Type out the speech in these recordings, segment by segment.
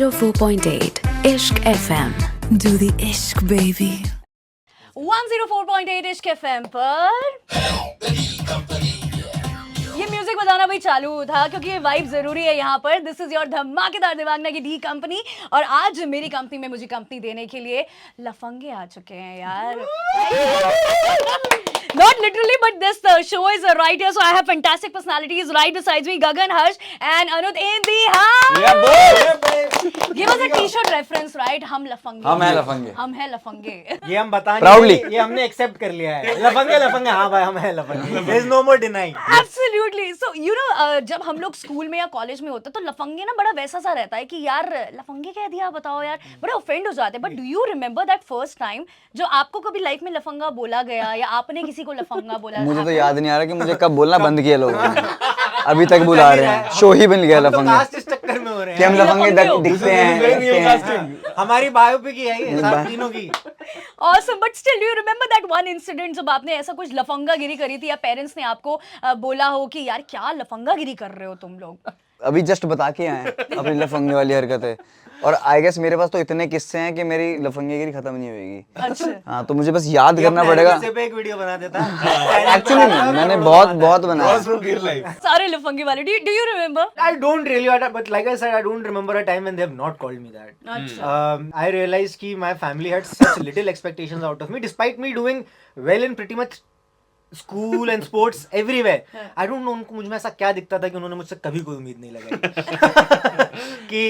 104.8 Ishq FM. Do the Ishq baby. 104.8 इश्क FM पर ये म्यूजिक बजाना भाई चालू था क्योंकि ये वाइब जरूरी है यहाँ पर। दिस इज योर धमाकेदार दिवांगना की डी कंपनी और आज मेरी कंपनी में मुझे कंपनी देने के लिए लफंगे आ चुके हैं यार। Not literally, but this show is right here, so I have fantastic personalities right besides me. Gagan, Harsh, and Anuj in the house. Yeah, boy. Give us a T-shirt reference, right? हम लफंगे। हम हैं लफंगे। हम हैं लफंगे। ये हम बता Proudly. ये हमने एक्सेप्ट कर लिया है। लफंगे लफंगे, हाँ भाई हम हैं लफंगे। There is no more denying. Absolutely. So you know, जब हम लोग स्कूल में या कॉलेज में होते तो लफंगे ना बड़ा वैसा सा रहता है कि यार लफंगे कह दिया बताओ यार, बड़े ऑफेंड हो जाते हैं। But do you remember that first time जो आपको कभी लाइफ में लफंगा बोला गया या आपने किसी को लफंगा बोला? मुझे तो याद नहीं आ रहा कि मुझे कब बोलना बंद किया लोगों ने। अभी तक बुला रहे हैं, शो ही बन गया लफंगे। कास्ट इस चक्कर में हो रहे कि हम हैं। लफंगे दिखते हैं। हमारी बायोपिक ही है ये सब तीनों की। Awesome, but still, do you remember that one incident जब आपने ऐसा कुछ लफंगागिरी करी थी या पेरेंट्स ने आपको बोला हो कि यार क्या लफंगागिरी कर रहे हो तुम लोग? अभी जस्ट बता के आए अपनी लफंगे वाली हरकतें। और आई गेस मेरे पास तो इतने किस्से हैं कि मेरी लफंगेगिरी खत्म नहीं होगी। अच्छा। हाँ, तो मुझे बस याद करना पड़ेगा। इससे पे एक वीडियो बना देता। एक्चुअली मैंने बहुत बनाया। सारे लफंगे वाले। Do you remember? I don't really, but like I said, I don't remember a time when they have not called me that. अच्छा। I realized कि my family had such little expectations out of me, despite me doing well in pretty much school and sports everywhere. I don't know उनको मुझ में ऐसा क्या दिखता था कि उन्होंने मुझसे कभी कोई उम्मीद नहीं लगाई कि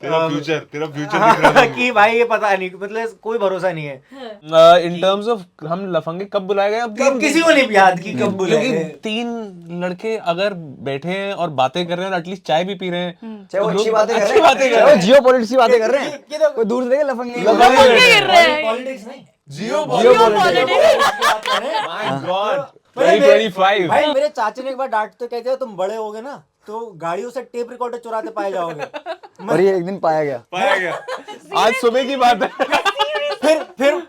तेरा फ्यूचर दिख रहा है कि भाई ये पता नहीं, मतलब कोई भरोसा नहीं है। इन टर्म्स ऑफ हम लफंगे कब बुलाए गए? अब किसी को नहीं याद कि कब बुलाए क्योंकि गए। तीन लड़के अगर बैठे हैं और बातें कर रहे हैं और एटलीस्ट चाय भी पी रहे हैं, चाहे वो तो अच्छी लोग बातें कर अच्छी बातें कर रहे रहे हैं, जियोपॉलिटिक्स की बातें कर रहे हैं। कोई दूर से देखे लफंगे लफंगे गिर रहे हैं। पॉलिटिक्स नहीं, माय गॉड 2025 भाई मेरे चाचा ने एक बार डांटते कहते हैं तुम बड़े होगे ना तो गाड़ियों से टेप रिकॉर्डर चुराते पाए जाओगे। और ये एक दिन पाया गया। पाया गया। आज सुबह की बात है।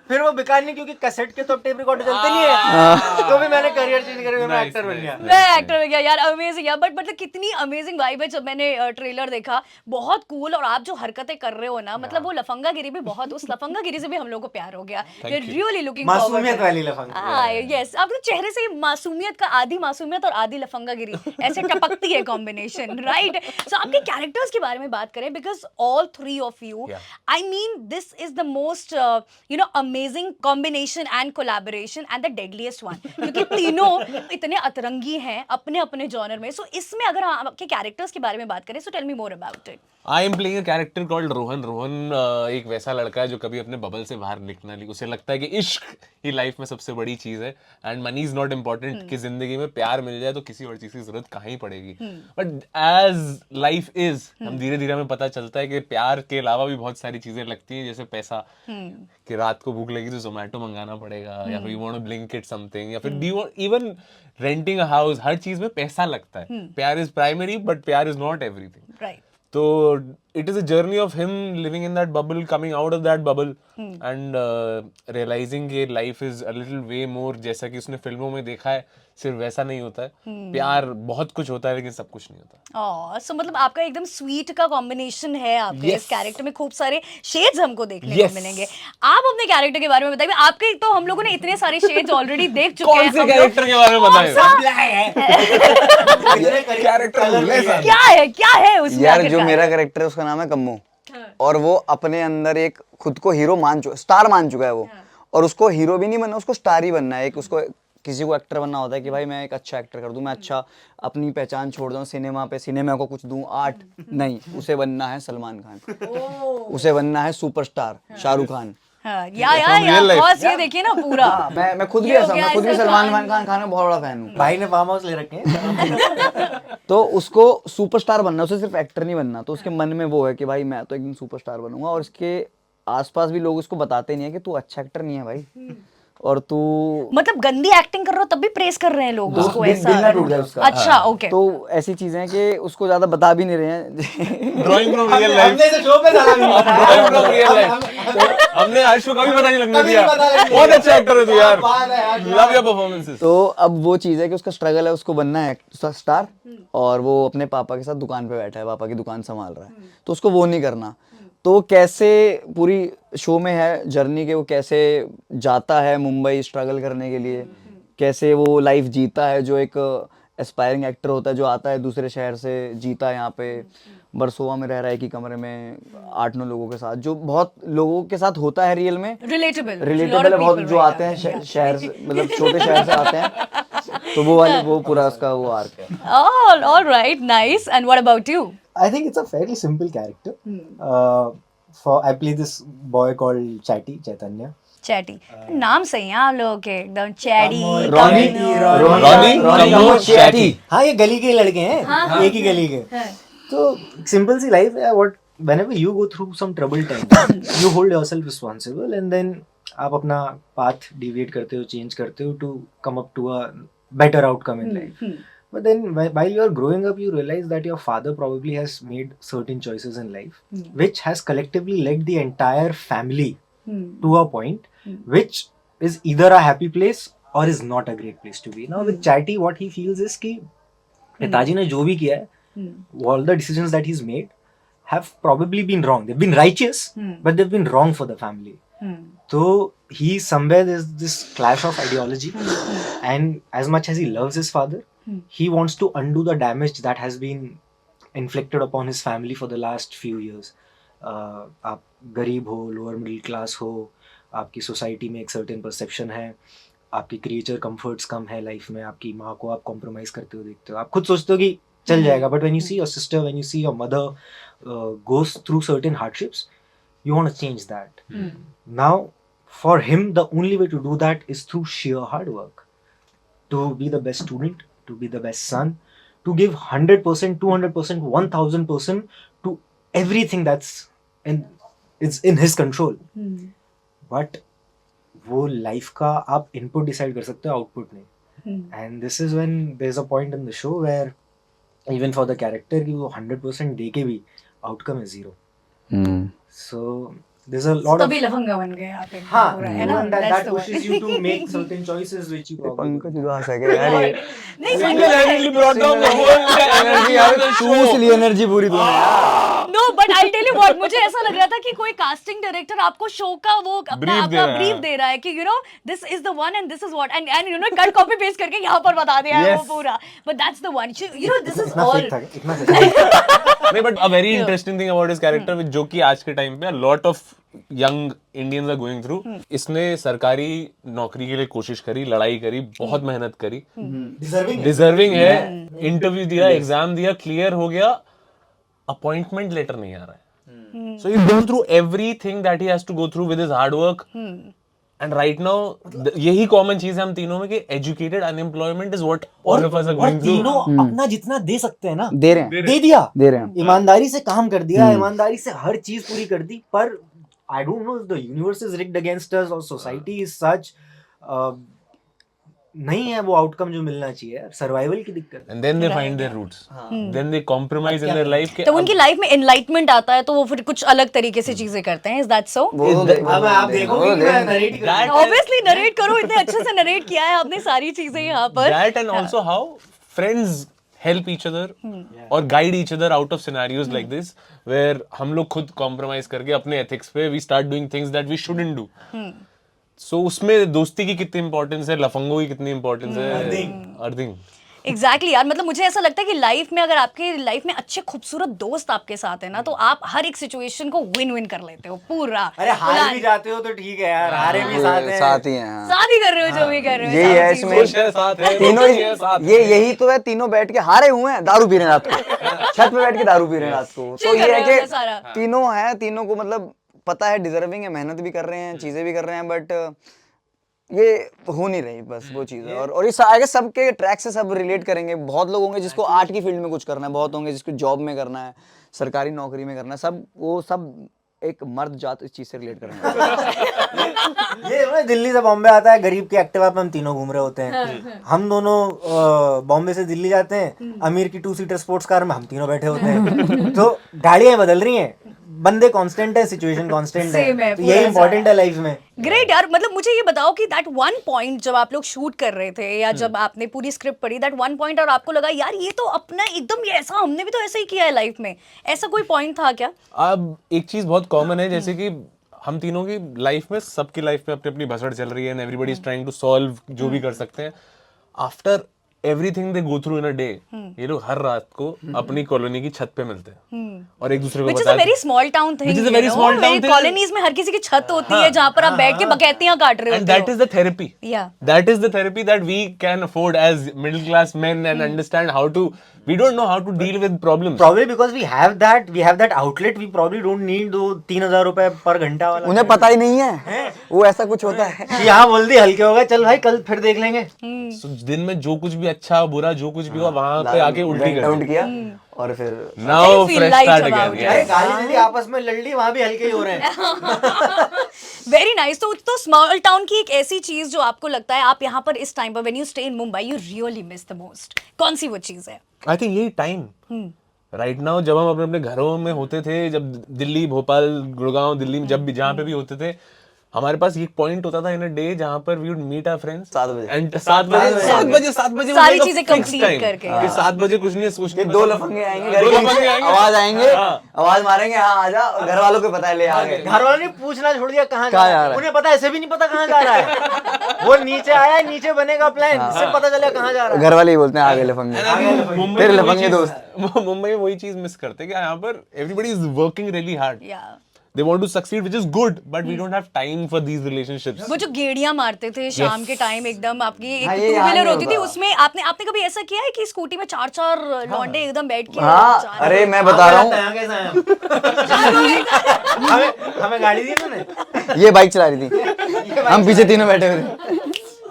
फिर वो बेकार नहीं क्योंकि कैसेट के तो टेप रिकॉर्डर चलते नहीं है। तो भी मैंने करियर चेंज करके मैं एक्टर बन गया। मैं एक्टर बन गया यार। अमेजिंग यार। बट मतलब कितनी अमेजिंग वाइब है। जब मैंने ट्रेलर देखा बहुत कूल और आप जो हरकतें कर रहे हो ना, मतलब वो लफंगागिरी भी बहुत, उस लफंगागिरी से भी हम लोग को प्यार हो गया। रियली लुकिंग मासूमियत वाली लफंगा। यस, आपके चेहरे से मासूमियत का आधी मासूमियत और आधी लफंगागिरी ऐसे टपकती है कॉम्बिनेशन, राइट? सो आपके कैरेक्टर्स के बारे में बात करें, because all three of you, I mean this is the most you know amazing combination and collaboration and the deadliest one, क्योंकि तीनों इतने अतरंगी हैं अपने अपने जॉनर में। सो इसमें अगर आपके कैरेक्टर्स के बारे में बात करें, so tell me more about it. I am playing a character called Rohan. Rohan एक वैसा लड़का है जो कभी अपने बबल से बाहर निकलना नहीं, उसे लगता है कि इश्क ही लाइफ में सबसे बड़ी चीज है and money is not important, कि जिंदगी में प्यार मिल जाए तो किसी और चीज की जरूरत कहाँ ही पड़ेगी। बट एज लाइफ इज, हम धीरे धीरे हमें पता चलता है कि प्यार के अलावा भी बहुत सारी चीजें लगती हैं, जैसे पैसा, कि रात को भूख लगी तो जोमेटो मंगाना पड़ेगा, या फिर you want to Blinkit something, या फिर do you even renting a house, हर चीज में पैसा लगता है। प्यार इज प्राइमरी बट प्यार is not everything, right? So it is a journey of him living in that bubble, coming out of that bubble, and realizing कि life is a little way more, जैसा कि उसने फिल्मों में देखा है, सिर्फ वैसा नहीं होता है। प्यार बहुत कुछ होता है लेकिन सब कुछ नहीं होता। सो मतलब आपका एकदम स्वीट का कॉम्बिनेशन है आपके इस कैरेक्टर में। खूब सारे शेड्स हमको देखने को मिलेंगे। आप अपने कैरेक्टर के बारे में बताइए। आपके तो हम लोगों ने इतने सारे शेड्स ऑलरेडी देख चुके हैं। कौन से कैरेक्टर के बारे में बताएं? क्या है उसमें? यार जो मेरा कैरेक्टर है उसका नाम है कम्मू, और वो अपने अंदर एक खुद को हीरो स्टार मान चुका है वो। और उसको हीरो भी नहीं बनना, उसको स्टार ही बनना है। एक उसको किसी को एक्टर बनना होता है कि भाई मैं एक अच्छा एक्टर कर दूं, मैं अच्छा अपनी पहचान छोड़ दूं सिनेमा को कुछ दूं, आर्ट नहीं। उसे बनना है सलमान खान, उसे बनना है सुपरस्टार शाहरुख खान। बॉस ये देखिए ना पूरा। मैं खुद भी ऐसा, मैं खुद भी सलमान खान का बहुत बड़ा फैन हूँ। भाई ने फार्म हाउस ले रखे हैं। तो उसको सुपरस्टार बनना, उसे सिर्फ एक्टर नहीं बनना। तो उसके मन में वो है कि भाई मैं तो एक दिन सुपरस्टार बनूंगा। और इसके आसपास भी लोग उसको बताते नहीं है कि तू अच्छा एक्टर नहीं है भाई, और तू मतलब गंदी एक्टिंग कर रहे हो तब भी प्रेस कर रहे हैं लोग उसको, ऐसा दिल ना टूट जाए उसका। अच्छा, ओके। तो ऐसी चीजें हैं कि उसको ज्यादा बता भी नहीं रहे हैं। ड्राइंग फ्रॉम रियल लाइफ, हमने इसे शो पे डाला भी नहीं। Drawing from real life. हमने आज को कभी पता नहीं लगने दिया। बहुत अच्छा एक्टर है तू यार, लव योर परफॉर्मेंसेस। तो अब वो चीज है कि उसका स्ट्रगल है, उसको बनना है स्टार, और वो अपने पापा के साथ दुकान पे बैठा है, पापा की दुकान संभाल रहा है, तो उसको वो नहीं करना। तो कैसे पूरी शो में है जर्नी के, वो कैसे जाता है मुंबई स्ट्रगल करने के लिए, कैसे वो लाइफ जीता है, जो एक एस्पायरिंग एक्टर होता है जो आता है दूसरे शहर से, जीता है यहाँ पे, बरसोवा में रह रहा है एक ही कमरे में 8-9 लोगों के साथ, जो बहुत लोगों के साथ होता है रियल में, रिलेटेबल रिलेटेबल है बहुत, जो आते हैं शहर से, मतलब छोटे शहर से आते हैं, तो वो पूरा उसका वो आर्क है। all right, nice. And what about you? I think it's a fairly simple character. I play this boy called Chaitanya. Chatty नाम सही है आप लोगों के, एकदम चैडी रोनी चैटी। हाँ, ये गली के लड़के हैं, एक ही गली के। तो सिंपल सी लाइफ है। What whenever you go through some troubled time, you hold yourself responsible and then आप अपना path deviate करते हो, change करते हो to come up to a better outcome in life. But then while you are growing up, you realize that your father probably has made certain choices in life, which has collectively led the entire family to a point which is either a happy place or is not a great place to be. Now with Chatty, what he feels is कि पिताजी ने जो भी किया है, all the decisions that he's made have probably been wrong. They've been righteous, but they've been wrong for the family. So he somewhere there's this clash of ideology, and as much as he loves his father, he wants to undo the damage that has been inflicted upon his family for the last few years. आप गरीब हो, lower middle class हो, आपकी society में एक certain perception है, आपकी creature comforts कम है लाइफ में, आपकी माँ को आप कॉम्प्रोमाइज करते हो देखते हो, आप खुद सोचते हो कि चल जाएगा, but when you see your sister, when you see your mother goes through certain hardships, you want to change that. Now for him the only way to do that is through sheer hard work, to be the best student, to be the best son, to give 100%, 200%, 1000% to everything that's it's in his control. But वो life का आप input decide कर सकते हो, output नहीं. And this is when there is a point in the show where even for the character कि वो 100% दे के भी outcome is 0. So there's a lot of तभी लफंगा बन गए आप एक हाँ, पूरा, है ना? that That's the pushes one. you to make certain choices which you probably Pankaj उदास है क्या यार ये? नहीं single-handedly brought down the whole energy यार, चूस ली एनर्जी पूरी तूने यार। No, but I'll tell you what, मुझे ऐसा लग रहा था कि कोई कास्टिंग डायरेक्टर आपको शो का वो अपना Brief दे रहा है। ब्रीफ दे रहा है कि this is the one and this is what and cut copy paste करके यहाँ पर बता दिया है वो Yes. पूरा. But that's the one. This is इतना all. fake था, इतना fake था. नहीं, but a very interesting thing about his character जो कि आज के टाइम पे lot of young Indians are going through, इसने सरकारी नौकरी के लिए कोशिश करी, लड़ाई करी, बहुत मेहनत करी, डिजर्विंग है, इंटरव्यू दिया, एग्जाम दिया, क्लियर हो गया, अपॉइंटमेंट लेटर नहीं आ रहा है. So he gone through everything that he has to go through with his hard work. And right now यही कॉमन चीज है हम तीनों में कि educated unemployment is what all of us are और गोइंग थ्रू. तीनों अपना जितना दे सकते हैं ना दे रहे हैं, दे दिया, दे रहे हैं। ईमानदारी से काम कर दिया, ईमानदारी से हर चीज पूरी कर दी. पर I don't know the universe is rigged against us और सोसाइटी इज सच, नहीं है वो आउटकम जो मिलना चाहिए. सर्वाइवल की दिक्कत है. And then they find their roots. Then they compromise in their life. तो उनकी लाइफ में एनलाइटमेंट आता है तो वो फिर कुछ अलग तरीके से चीजें करते हैं. Is that so? अब आप देखोगे कि मैं narrate कर रहा हूं. Obviously नरेट करो, इतने अच्छे से नरेट किया है आपने सारी चीजें यहाँ पर. That and also how friends help each other or guide each other out of scenarios like this, where हम लोग खुद compromise करके अपने ethics पे we start doing things that we shouldn't do. So उसमें दोस्ती की कितनी इंपॉर्टेंस है, लफंगों की कितनी इंपॉर्टेंस है, अर्थिंग. एग्जैक्टली यार, मतलब मुझे ऐसा लगता है कि लाइफ में अगर आपके लाइफ में अच्छे खूबसूरत दोस्त आपके साथ है ना, तो आप हर एक सिचुएशन को विन विन कर लेते हो पूरा. अरे हार भी जाते हो तो ठीक है यार, हारे भी साथ हैं. साथ ही हैं, हाँ। साथ ही कर रहे हो जो भी कर रहे हो. यही है सारी चीजें. इसमें, साथ है, तीनों साथ ये यही तो है, तीनों बैठ के हारे हुए हैं, दारू पी रहे हैं रात को, छत पे बैठ के दारू पी रहे हैं रात को. तो चिल कर ये है रहे हो कि सारा. तीनों हैं, तीनों को मतलब पता है डिजर्विंग है, मेहनत भी कर रहे हैं, चीजें भी कर रहे हैं, बट ये हो नहीं रही बस वो चीज़ है. और ये आगे सबके ट्रैक से सब रिलेट करेंगे. बहुत लोग होंगे जिसको आर्ट की फील्ड में कुछ करना है, बहुत होंगे जिसको जॉब में करना है, सरकारी नौकरी में करना है, सब वो सब एक मर्द जात इस चीज से रिलेट करेंगे. ये मैं दिल्ली से बॉम्बे आता है, गरीब की एक्टिवा पे हम तीनों घूम रहे होते हैं. हम दोनों बॉम्बे से दिल्ली जाते हैं, अमीर की 2 सीटर स्पोर्ट्स कार में हम तीनों बैठे होते हैं. तो गाड़ियां बदल रही हैं बंदे कांस्टेंट है, सिचुएशन कांस्टेंट Same है, है, तो पूरा यही इंपॉर्टेंट है लाइफ में। ग्रेट यार, मतलब मुझे ये बताओ कि दैट वन पॉइंट जब आप लोग शूट कर रहे थे या जब आपने पूरी स्क्रिप्ट पढ़ी, दैट वन पॉइंट और आपको लगा यार ये तो अपना एकदम ये ऐसा हमने भी तो ऐसा ही किया है लाइफ में, ऐसा कोई पॉइंट था क्या? अब एक चीज बहुत कॉमन है, जैसे कि हम तीनों की लाइफ में, सबकी लाइफ में अपनी अपनी भसड़ चल रही है and everybody is trying to solve जो भी कर सकते हैं। After everything they go through in a day, ये लोग हर रात को अपनी कॉलोनी की छत पे मिलते हैं और एक दूसरे को Which is a very small town thing, Which is a you very know? small town thing. Colonies में हर किसी की छत होती है जहाँ पर आप बैठ के बकैतियां काट रहे And होते that हो। is the therapy. Yeah. That is the therapy that we can afford as middle class men and understand how to. We don't know how to deal with problems. Probably because we have that outlet, we probably don't need 2-3 हज़ार रुपए पर घंटा वाला। उन्हें पता ही नहीं है वो ऐसा कुछ होता है। कि यहाँ बोल दी हल्के हो गए, चल भाई कल फिर देख लेंगे। So, दिन में जो कुछ भी अच्छा बुरा जो कुछ भी हुआ वहां पे आके उल्टी कर काउंट किया और फिर Now Then feel fresh light start about again. it. अरे Yeah. गाली दीदी आपस में लड़ ली, वहाँ भी हल्के ही हो रहे हैं। Very nice. तो स्मॉल टाउन की एक ऐसी चीज जो आपको लगता है आप यहाँ पर इस टाइम पर when you stay in Mumbai you really miss the most, कौन सी वो चीज है? I think यही टाइम राइट नाउ, जब हम अपने अपने घरों में होते थे, जब दिल्ली, भोपाल, गुड़गांव, दिल्ली में जब भी जहाँ पे भी होते थे, हमारे पास एक पॉइंट होता था इन अ डे जहाँ पर we would meet our friends 7 बजे। एंड 7 बजे सारी चीजें complete करके। कि 7 बजे कुछ नहीं, दो लफंगे आएंगे घर दो के लफंगे नीचे, आएंगे। आवाज आएंगे, हाँ। आवाज मारेंगे, हाँ आजा, और घर वालों को पता है ले आ गए। घर वालों ने पूछना छोड़ दिया कहाँ कहाँ जा जा रहा रहा है, है? उन्हें पता है, ऐसे भी नहीं पता कहाँ जा रहा है। वो नीचे आया है, नीचे बनेगा प्लान, इससे पता चला कहाँ जा रहा है। घर वाले ही बोलते हैं आ गए लफंगे, तेरे लफंगे दोस्त। मुंबई में वही चीज मिस करते हैं कि यहाँ पर everybody is working really hard, या they want to succeed which is good but we don't have time for these relationships. वो जो गेड़ियां मारते थे शाम के टाइम, एकदम आपकी एक हाँ, टू ये यहाँ व्हीलर नहीं होती थी, होता। उसमें आपने कभी ऐसा किया है कि स्कूटी में 4-4 लौंडे एकदम बैठ के हाँ, चार- अरे मैं बता रहा हूँ, यहाँ कैसे आए हम? हमें गाड़ी दी तूने? ये बाइक चला रही थी, हम पीछे तीनों बैठे हुए थे।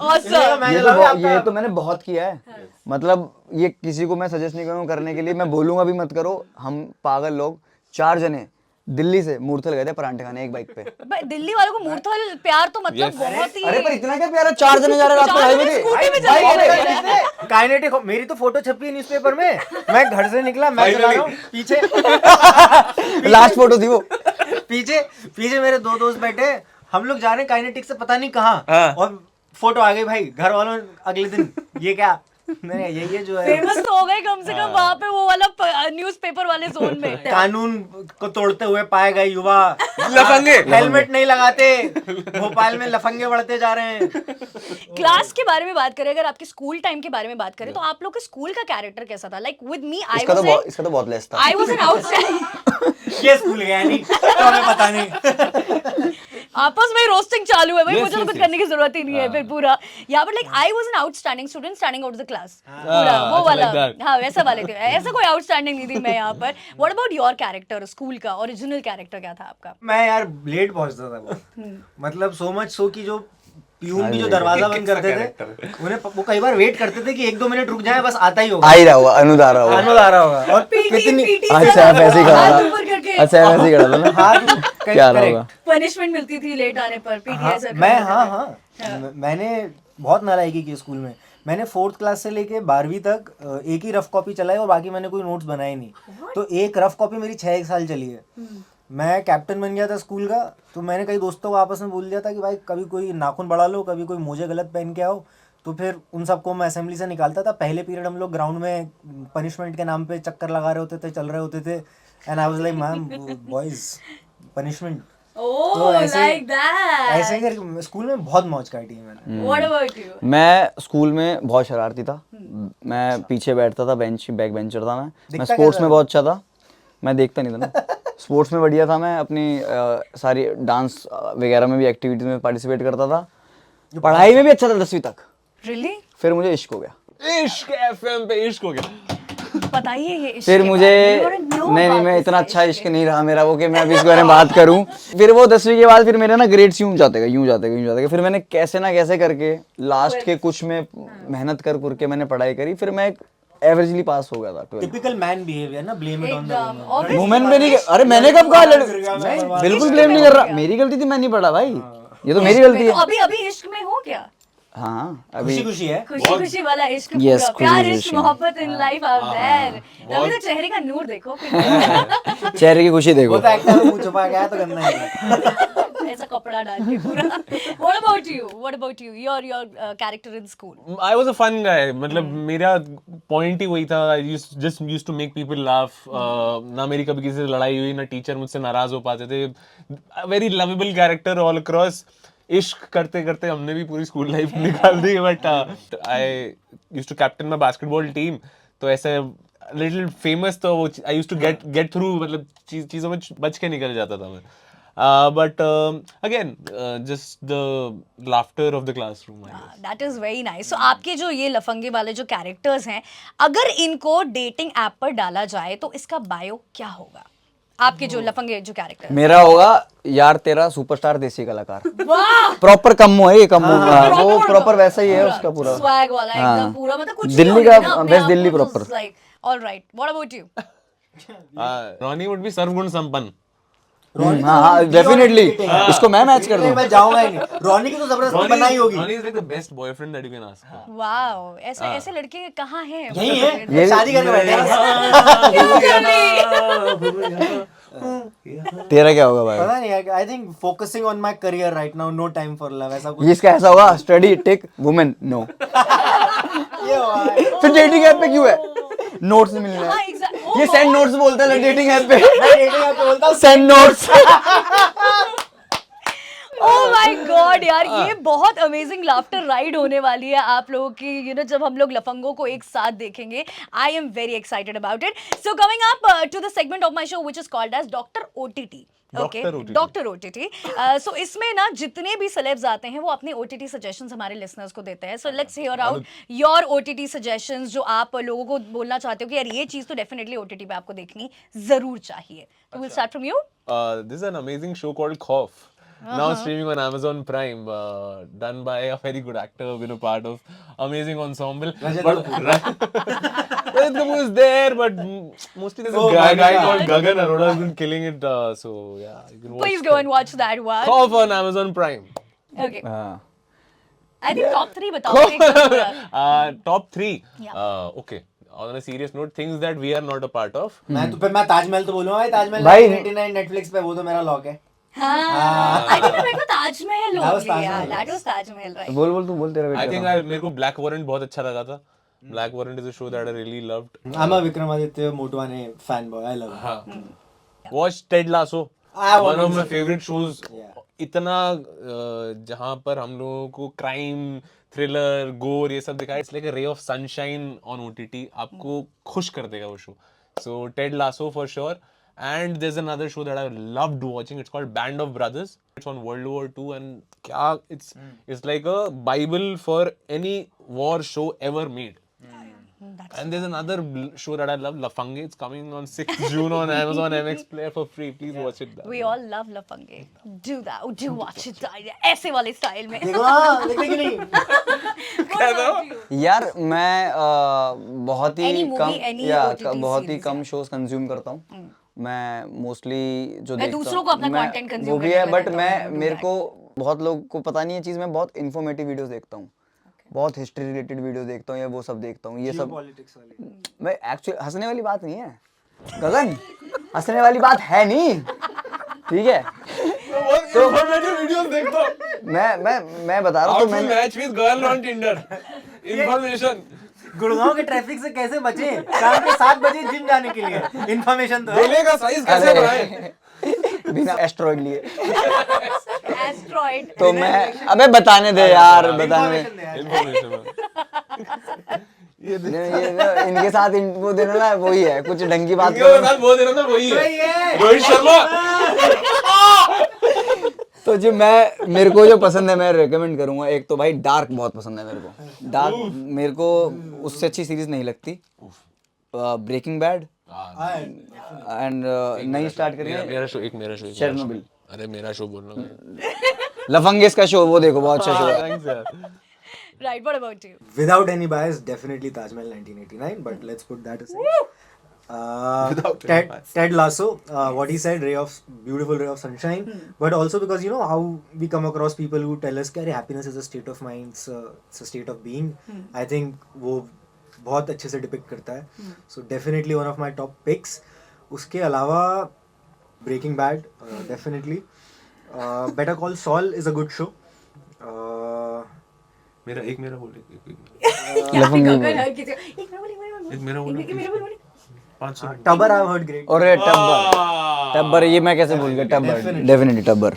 Awesome. मैं ये चला रहा हूँ, ये तो मैंने बहुत किया है, मतलब ये किसी को मैं सजेस्ट नहीं करूँगा करने के लिए, मैं बोलूंगा भी मत करो। हम पागल लोग 4 जने दिल्ली से मूर्थल गए थे परांठे खाने एक बाइक पे। भाई, दिल्ली वालों को मूर्थल प्यार तो मतलब बहुत ही अरे पर इतना क्या प्यारा, 4 जने जा रहे रात को 4 हाईवे जने पे। स्कूटी में चले गए। काइनेटिक, मेरी तो फोटो छपी है न्यूज़पेपर में, मैं घर से निकला, मैं चला रहा हूँ पीछे, लास्ट फोटो थी वो। पीछे मेरे 2 दोस्त बैठे, हम लोग जा रहे हैं काइनेटिक से पता नहीं कहाँ, और फोटो आ गई भाई। घर वालों अगले दिन ये क्या, मैंने ये जो है फेमस तो हो गए कम से कम वहाँ पे, वो वाला न्यूज़पेपर वाले जोन में। कानून को तोड़ते हुए पाए गए युवा, लफंगे हेलमेट नहीं लगाते, भोपाल में लफंगे बढ़ते जा रहे हैं। क्लास के बारे में बात करें, अगर आपके स्कूल टाइम के बारे में बात करें, तो आप लोग के स्कूल का कैरेक्टर कैसा था? लाइक विद मी इसका तो बहुत लेस था। I was an outstanding. ये स्कूल गया नहीं तो हमें पता नहीं। आपस में रोस्टिंग चालू है भाई, Yes, मुझे तो yes, कुछ yes. करने की जरूरत ही नहीं है फिर पूरा। यहाँ पर like I was an outstanding student standing out the class, पूरा वो अच्छा, वाला। like that. हाँ वैसा वाले थे, ऐसा कोई आउटस्टैंडिंग नहीं थी मैं यहाँ पर। What about your character? School का ओरिजिनल कैरेक्टर क्या था आपका? मैं यार लेट पहुंचता था बहुत, मतलब सो मच सो कि जो प्यून भी जो दरवाजा बंद करते थे, उन्हें वो कई बार वेट करते थे कि 1-2 मिनट रुक जाए, बस आता ही होगा, आ ही रहा होगा, अनुद आ रहा होगा। आनंद आ रहा होगा। और कितनी अच्छा आप ऐसे ही खड़ा था, अच्छा आप ऐसे ही खड़ा था ना, हाथ क्या रहा होगा। पनिशमेंट मिलती थी लेट आने पर, पीटीआई सर। हाँ, मैंने बहुत नालायकी की स्कूल में। मैंने 4th क्लास से लेके 12वीं तक एक ही रफ कॉपी चलाई और बाकी मैंने कोई नोट्स बनाए नहीं। तो एक रफ कॉपी मेरी 6 साल चली है। मैं कैप्टन बन गया था स्कूल का, तो मैंने कई दोस्तों को आपस में बोल दिया था कि भाई कभी कोई नाखून बढ़ा लो, कभी कोई मोजे गलत पहन के आओ, तो फिर उन सबको मैं असेंबली से निकालता था। पहले पीरियड हम लोग ग्राउंड में पनिशमेंट के नाम पे चक्कर लगा रहे होते थे, चल रहे होते थे, and I was like ma'am boys punishment. Oh like that. ऐसे करके स्कूल में बहुत मौज काटी है मैंने। What about you? मैं स्कूल में बहुत शरारती था, मैं पीछे बैठता था, बैक बेंचर था मैं दिखता स्पोर्ट्स कैसा में बहुत अच्छा था, मैं देखता नहीं था ना। स्पोर्ट्स में बढ़िया था मैं, अपनी सारी डांस वगैरह में भी एक्टिविटीज में पार्टिसिपेट करता था, पढ़ाई में भी अच्छा था 10वीं तक। रियली? फिर मुझे इश्क हो गया। इश्क एफएम पे इश्क हो गया। बताइए ये इश्क फिर के मुझे बारे में। No नहीं बात मैं is इतना इश्क अच्छा के। इश्क नहीं रहा मेरा वो कि मैं अभी इसके बारे में बात करूं। फिर वो 10वीं के बाद फिर मेरे ना ग्रेड्स यूं जाते गए, फिर मैंने कैसे ना कैसे करके लास्ट के कुछ में मेहनत कर के मैंने पढ़ाई करी, फिर मैं एवरेजली पास हो गया था 12th। टिपिकल मैन बिहेवियर ना, ब्लेम इट ऑन द एकदम वुमन। obvious वुमेन पे नहीं, अरे मैंने कब कहा बिल्कुल ब्लेम नहीं कर रहा, मेरी गलती थी, मैं नहीं पढ़ा भाई, ये तो मेरी गलती तो है। अभी इश्क में हो क्या? हाँ अभी खुशी खुशी है खुशी खुशी वाला इश्क Yes, पूरा प्यार खुशी इश्क खुशी। मोहब्बत इन लाइफ आउट देयर तभी तो चेहरे का नूर देखो चेहरे की खुशी देखो वो तो एक्टर मुंह छुपा गया तो गंदा है ऐसा कपड़ा डाल के पूरा what about you your character in school I was a fun guy. मतलब मेरा पॉइंट ही वही था. I just used to make people laugh. ना मेरी कभी किसी से लड़ाई हुई, ना टीचर मुझसे नाराज हो पाते थे. Very lovable character all across. इश्क करते करते हमने भी पूरी स्कूल लाइफ निकाल दी. But I used to captain my basketball team. तो ऐसे little famous तो I used to get through. मतलब चीजों में बच के निकल जाता था मैं. But again, just the laughter of the classroom. I guess. That is very nice. So आपके जो ये लफंगे वाले जो कैरेक्टर्स हैं, अगर इनको डेटिंग ऐप पर डाला जाए तो इसका बायो क्या होगा? आपके जो लफंगे जो कैरेक्टर मेरा होगा यार तेरा सुपरस्टार देसी कलाकार. वाह प्रॉपर कम्मो है ये कम्मो. वो प्रॉपर वैसा ही है उसका पूरा. स्वैग वाला हाँ. एकदम पूरा मतलब कुछ दिल्ली का best Delhi proper. Alright what about you? Ronnie would be सर्वगुण संपन्न. हाँ डेफिनेटली इसको मैं मैच कर दूं. मैं जाऊंगा ही नहीं. रॉनी की तो जबरदस्ती बनाई होगी. Ronnie is like the best boyfriend that you can ask for. Wow ऐसे ऐसे लड़के कहाँ हैं? यही है शादी करके बैठे तेरा क्या होगा भाई? पता नहीं. I think focusing on my career right now. No time for love. ऐसा कुछ ये इसका ऐसा होगा स्टडी टेक वुमेन नो. ये हुआ है. फिर डेटिंग ऐप पे क्यों है? नोट्स मिलना हाँ, है. exact- ये सेंड नोट्स बोलता है डेटिंग ऐप पे. मैं dating app पे बोलता हूँ send notes. Oh my God यार ये बहुत अमेजिंग लाफ्टर राइड होने वाली है आप लोगों की. यू नो जब हम लोग लफंगों को एक साथ देखेंगे. I am very excited about it. So coming up to the segment of my show which is called as doctor OTT. Okay doctor OTT. So इसमें ना जितने भी सेलेब्स आते हैं वो अपने ओटीटी सजेशंस हमारे लिसनर्स को देते हैं. So let's hear out your OTT suggestions जो आप लोगों को बोलना चाहते हो कि यार ये चीज तो डेफिनेटली ओटीटी पे आपको देखनी जरूर चाहिए. तो will start from you. This is an amazing show called Cough. Now streaming on Amazon Prime, done by a very good actor, been a part of amazing ensemble. But Rajat Kapoor is there, but mostly there's a guy called Gagan Arora who's been killing it. So yeah, you can watch. Please go and watch that one. Cough on Amazon Prime. Okay. I think top 3 बताओ एकदम पूरा. Top 3. Yeah. Okay. On a serious note, things that we are not a part of. मैं तो फिर मैं ताजमहल तो बोलूंगा भाई. ताजमहल भाई- 1989 नेटफ्लिक्स पे वो तो मेरा लॉक है. हाँ. I think मेरे को ताजमहल That हो was गया. Taj Mahal. That was Taj Mahal right. बोल बोल तू बोल तेरा I वेट think कर रहा मेरे को Black Warrant बहुत अच्छा लगा था. Black Warrant is a show that I really loved. I'm a Vikramaditya Motwane fan boy. I love it. हाँ. Watch Ted Lasso. I One of want my to- favorite shows. Yeah. इतना जहाँ पर हम लोगों को क्राइम थ्रिलर गोर ये सब दिखाया. It's like a ray of sunshine on OTT. आपको खुश कर देगा वो show. So Ted Lasso for sure. And there's another show that I loved watching. It's called Band of Brothers. It's on World War II and क्या it's like a bible for any war show ever made. And there's another show that I love, Lafange. It's coming on 6th June on Amazon MX Player for free. Please watch it. We all love लफंगे. Do that. Do watch it. ऐसे वाले style में. देखो हाँ देखने की नहीं. यार मैं बहुत Any ही movie, कम any या OTT बहुत ही series, कम शोज कंज्यूम करता हूँ. मैं मोस्टली जो मैं देखता दूसरों को अपना मैं- content consume वो भी करने है में बट देता मैं हूँ, do मेरे that. को बहुत लोग को पता नहीं है चीज. मैं बहुत इन्फॉर्मेटिव वीडियोस देखता हूँ. बहुत हिस्ट्री रिलेटेड वीडियो देखता हूँ या वो सब देखता हूँ. ये सब पॉलिटिक्स वाली. मैं एक्चुअली हंसने वाली बात नहीं है गगन. हंसने वाली बात है नहीं. ठीक है तो वीडियोस देखता हूँ. मैं बता रहा हूँ. तो मैंने match with girl on Tinder. Information. Gurgaon के ट्रैफिक से कैसे बचे? शाम के 7 बजे जिम जाने के लिए. इन्फॉर्मेशन तो है. गोले का साइज कैसे बढ़ाए? बिना एस्ट्रॉइड लिए. Asteroid. तो मैं अबे बताने दे यार बताने दे. इंफॉर्मेशन. ये इनके साथ वो देना ना वही है कुछ ढंग की बात इनके करो. साथ वो देना ना वही है. रोहित शर्मा. तो जो मैं मेरे को जो पसंद है मैं रेकमेंड करूंगा. एक तो भाई डार्क बहुत पसंद है मेरे को. डार्क मेरे को उससे अच्छी सीरीज नहीं लगती. ब्रेकिंग बैड एंड नई स्टार्ट करेंगे मेरा शो मेरा शो चेरनोबिल. अरे मेरा शो बोलना. लफंगेस का शो वो देखो बहुत अच्छा शो है. थैंक्स यार. Right. What about you? Without any bias, definitely Taj Mahal 1989. But let's put that aside. Without Ted Lasso, what he said, beautiful ray of sunshine, but also because you know how we come across people who tell us that happiness is a state of mind, it's a state of being. I think वो बहुत अच्छे से depict करता है. So definitely one of my top picks. उसके अलावा Breaking Bad, definitely. Better Call Saul is a good show. मेरा बोल एक मेरा बोल 500 Tubber I've heard great. और टब्बर ये मैं कैसे भूल गया. टब्बर डेफिनेटली टब्बर.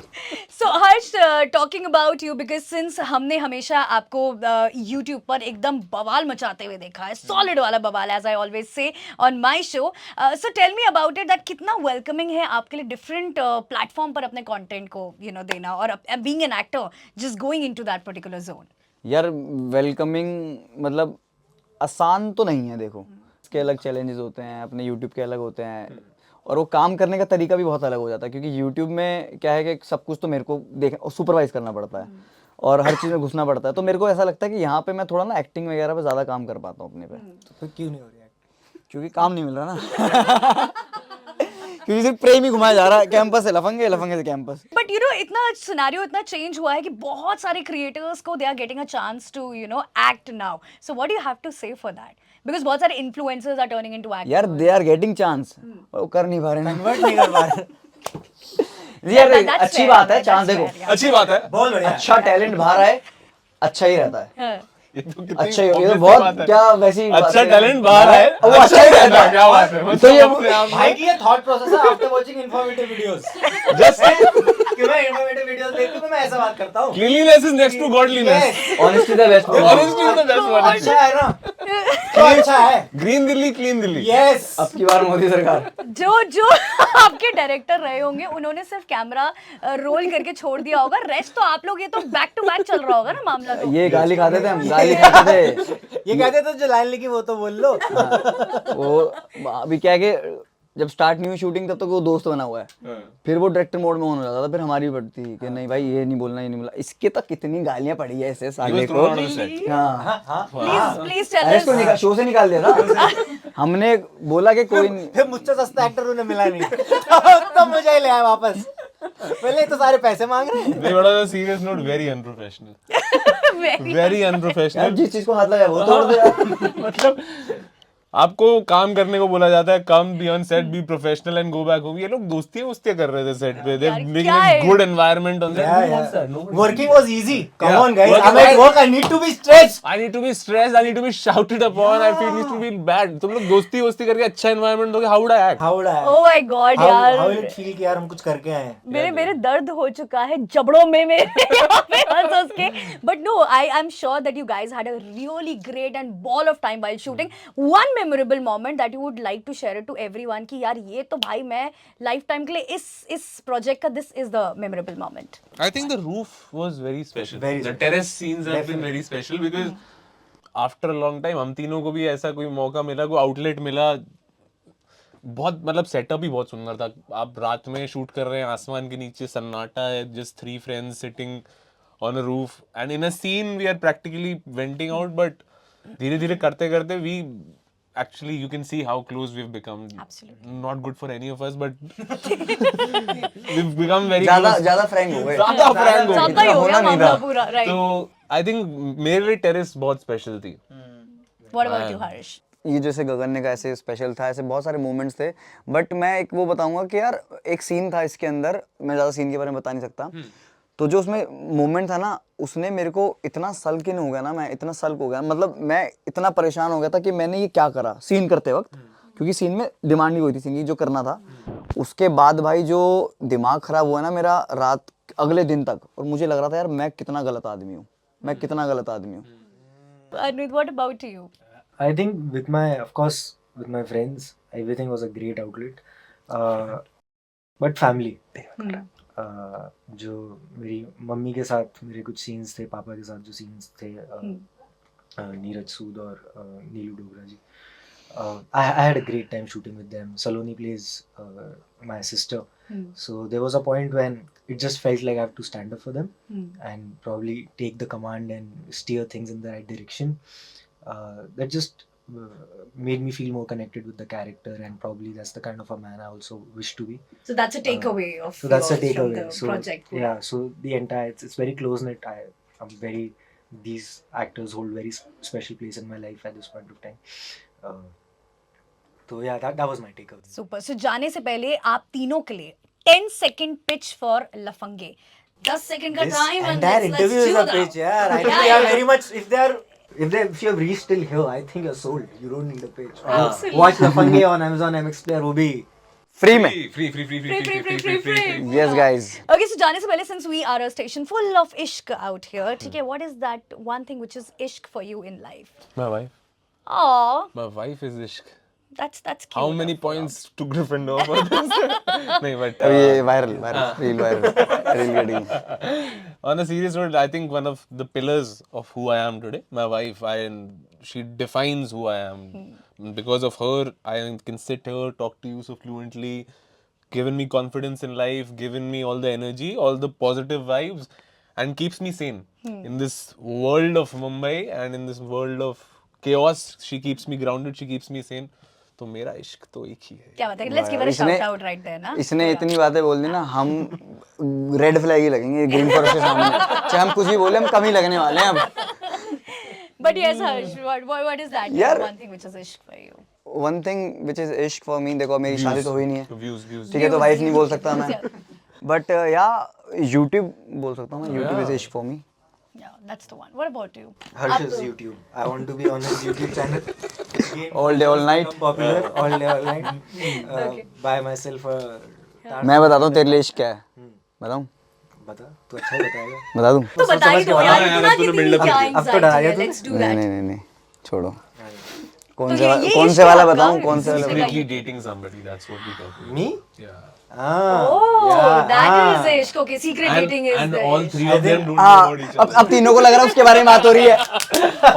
So Harsh, talking about you because since हमने हमेशा आपको YouTube पर एकदम बवाल मचाते हुए देखा है, solid वाला बवाल as I always say on my show. So tell me about it that कितना welcoming है आपके लिए different platform पर अपने content को देना और being an actor just going into that particular zone. यार वेलकमिंग मतलब आसान तो नहीं है. देखो इसके अलग चैलेंजेस होते हैं, अपने यूट्यूब के अलग होते हैं, और वो काम करने का तरीका भी बहुत अलग हो जाता है. क्योंकि यूट्यूब में क्या है कि सब कुछ तो मेरे को देख सुपरवाइज करना पड़ता है और हर चीज़ में घुसना पड़ता है. तो मेरे को ऐसा लगता है कि यहाँ पे मैं थोड़ा ना एक्टिंग वगैरह पे ज़्यादा काम कर पाता हूँ अपने पे. तो क्यों नहीं हो रही है? क्योंकि काम नहीं मिल रहा ना. क्योंकि सिर्फ प्रेम ही घुमाया जा रहा है. कैंपस से लफंगे, लफंगे से कैंपस. But इतना सिनेरियो इतना चेंज हुआ है कि बहुत सारे क्रिएटर्स को they are getting a chance to act now. So what do you have to say for that? Because बहुत सारे influencers are turning into actors. यार दे आर गेटिंग चांस, वो कर नहीं पा रहे ना. कन्वर्ट नहीं कर पा रहे. यार that's अच्छी fair, बात है. that's चांस fair, देखो, yeah. अच्छी बात है. बहुत बढ़िया. अच्छा टैलेंट बाहर आए अच्छा ही रहता है. हाँ. ये तो कितनी अच्छा ये तो obvious बहुत बात है. क्या वैसी अच्छा टैलेंट बाहर है, वो अच्छा ही रहता है. क्या बात है. तो ये अपने आप भाई की ये थॉट प्रोसेस है after watching informative videos. Just कि मैं इन्फॉर्मेटिव वीडियोस देखता हूं, मैं ऐसा बात करता हूं. cleanliness is next to godliness. Yes. Honesty the best. Honesty is the best one. अच्छा है ना? तो अच्छा है. Green Delhi, clean Delhi. Yes. अब की बार मोदी सरकार. जो आपके डायरेक्टर रहे होंगे उन्होंने सिर्फ कैमरा रोल करके छोड़ दिया होगा. रेस्ट तो आप लोग ये तो बैक टू बैक चल रहा होगा ना मामला. तो ये गाली खाते थे हम, गाली खाते थे. ये कहते थे जो लाइन लिखी वो तो बोल लो. वो अभी क्या है कि जब स्टार्ट न्यू शूटिंग तब तक वो दोस्त बना हुआ है. फिर वो डायरेक्टर मोड में ऑन हो जाता था. फिर हमारी भी पड़ती कि नहीं भाई ये नहीं बोलना, ये नहीं बोलना. इसके तक कितनी गालियां पड़ी है ऐसे साले को. हाँ प्लीज टेल अरे अस. इसको शो से निकाल दिया था. हमने बोला कि कोई नहीं. फिर मुझसे सस्ता एक्टर उन्हें मिला नहीं. तब मुझे ही ले आया वापस. पहले तो सारे पैसे मांग रहे हैं. नहीं बड़ा serious note, very unprofessional. Very यार अनप्रोफेशनल. जिस चीज को हाथ लगाया वो तोड़ दिया. मतलब आपको काम करने को बोला जाता है, come be on set, be professional and go back home. ये लोग दोस्ती कर रहे थे सेट पे. दे यार, मेकिंग क्या अ है? Good environment on set. Working was easy. Come Yeah. on guys. Working I'm at was- work. I need to be stressed. I need to be stressed, I need to be shouted upon, I feel needs to be bad. तुम लोग दोस्ती करके अच्छा environment दोगे. How would I act? How would I? Oh my God How यार. will it feel कि यार हम कुछ करके आए हैं? मेरे दर्द हो चुका है जबड़ों में मेरे यहाँ पे हंस के. But no, I am sure that you guys had a really great and ball of time while shooting. One memorable moment that you would like to share it to everyone कि यार ये तो भाई मैं लाइफ टाइम के लिए इस project का this is the memorable moment. I think the roof was very special. Very The special. terrace scenes have been very special because after a long time हम तीनों को भी ऐसा कोई मौका मिला, कोई आउटलेट मिला. बहुत मतलब सेटअप ही बहुत सुंदर था. आप रात में शूट कर रहे हैं, आसमान के नीचे सन्नाटा है, just 3 friends sitting on a roof and in a scene we are practically venting out, but धीरे-धीरे करते-करते we actually you can see how close we've become. Absolutely. Not good for any of us, but we've become very ज्यादा close. ज्यादा Frank हो गए. ज्यादा frank हो गए. ज्यादा ही हो गया होना नहीं मामला था. पूरा. राइट. तो आई थिंक मेरे लिए टेरेस बहुत स्पेशल थी. व्हाट अबाउट यू हर्ष? ये जैसे गगन ने कहा ऐसे स्पेशल था, ऐसे बहुत सारे मोमेंट्स थे. बट मैं एक वो बताऊंगा कि यार एक सीन था इसके अंदर, मैं ज़्यादा सीन के बारे में बता नहीं सकता. तो जो उसमें मोमेंट था ना, उसने मेरे को इतना सल्किन हो गया ना, मैं इतना सल्क हो गया, मतलब मैं इतना परेशान हो गया था कि मैंने ये क्या करा सीन करते वक्त. क्योंकि सीन में डिमांड भी हुई थी सीन की जो करना था. उसके बाद भाई जो दिमाग खराब हुआ ना मेरा रात अगले दिन तक, और मुझे लग रहा था यार मैं कितना गलत आदमी हूँ, मैं कितना गलत आदमी हूँ. Anuj, what about you? I think of course, with my friends, everything was a great outlet. But family. जो मेरी मम्मी के साथ मेरे कुछ सीन्स थे, पापा के साथ जो सीन्स थे, नीरज सूद और नीलू डोगरा जी. I had a great time shooting with them. Saloni plays my sister. So there was a point when it just felt like I have to stand up for them and probably take the command and steer things in the right direction. That just made me feel more connected with the character, and probably that's the kind of a man I also wish to be. So that's a takeaway of So that's the yours from takeaway. the So project. yeah, so the entire it's very close knit. These actors hold very special place in my life at this point of time. So yeah, that was my takeaway. Super so जाने से पहले आप तीनों के लिए 10 second pitch for लफंगे 10 second का time and Entire interview is a pitch, yeah. I think they are very much if you have reached till here, I think you're sold. You don't need a pitch. Absolutely. Watch Lafange on Amazon MX Player, वो भी free में free. Yes guys Okay, so जाने से पहले since we are a station full of ishq out here, ठीक है, what is that one thing which is ishq for you in life? My wife is ishq. That's cute. How many points to Gryffindor for this? नहीं, but अब ये viral reel getting on a serious note, I think one of the pillars of who I am today, my wife, she defines who I am. Because of her, I can sit here, talk to you so fluently, given me confidence in life, given me all the energy, all the positive vibes, and keeps me sane. In this world of Mumbai and in this world of chaos, she keeps me grounded, she keeps me sane. तो मेरा इश्क तो एक ही है. क्या बात है, let's give her a shout out right there ना. इसने इतनी बातें बोल दी ना, हम रेड फ्लैग ही लगेंगे ग्रीन फॉरेस्ट के सामने. चाहे हम कुछ भी बोले, हम कम ही लगने वाले हैं अब. But yes, Harsh, what is that यार, one thing which is ishq for you? One thing which is इश्क फॉर मी, देखो मेरी शादी तो हुई नहीं है, Views. ठीक है, तो वाइफ नहीं बोल सकता मैं, बट या यूट्यूब बोल सकता हूँ मैं. यूट्यूब इज इश्क for me. Yeah, that's the one. What about you? Harsh's YouTube. I want to be on his YouTube channel. All day, all night. Popular, all day, all night. Buy myself a. मैं बताता हूँ तेरे लिए इश्क क्या है. बताऊँ? बता, तू अच्छा ही बताएगा. बता दूँ? तो बता ही दो यार, इतना तूने कितनी build up क्या अब तो डरा anxiety दिया है. तूने. Let's do नहीं that. नहीं नहीं छोड़ो. तो ये कौन इश्क से वाला आपका? बताऊँ, कौन से वाला? Secretly dating somebody, that's what we talk about. Me? Yeah. Oh, that is ishq. Okay, secret dating is And the all ishq. three of them don't know हाँ, about each other. अब तीनों को लग रहा है उसके बारे में बात हो रही है.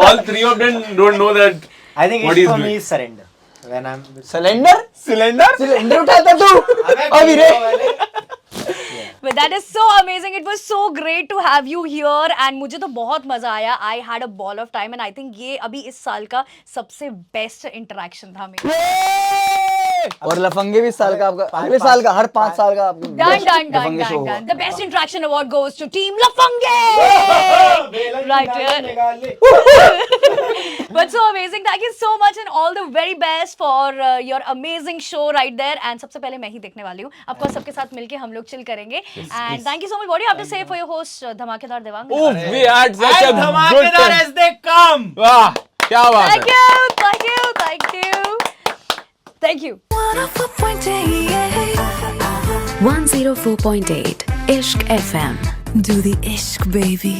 All three of them don't know that. I think What it's he's for doing. me is surrender. When I'm with cylinder उठाता तू अभी रे. But that is so amazing. It was so great to have you here and मुझे तो बहुत मजा आया. I had a ball of time and I think ये अभी इस साल का सबसे बेस्ट इंटरेक्शन था मेरा. और लफंगे भी इस साल का आपका, अगले साल का, हर 5 साल का आपको Done. The best interaction award goes to Team Lafange. Right here. But so amazing. Thank you so much and all the very best for your amazing show right there. And सबसे पहले मैं ही देखने वाली हूँ. आपको सबके साथ मिलके हम लोग चिल करेंगे. And thank you so much. What do you have to say for your host धमाकेदार Devang? Oh, we had such a good धमाकेदार time. as they come. वाह, क्या बात है. Thank you. 104.8 Ishq FM. Do the ishq, baby.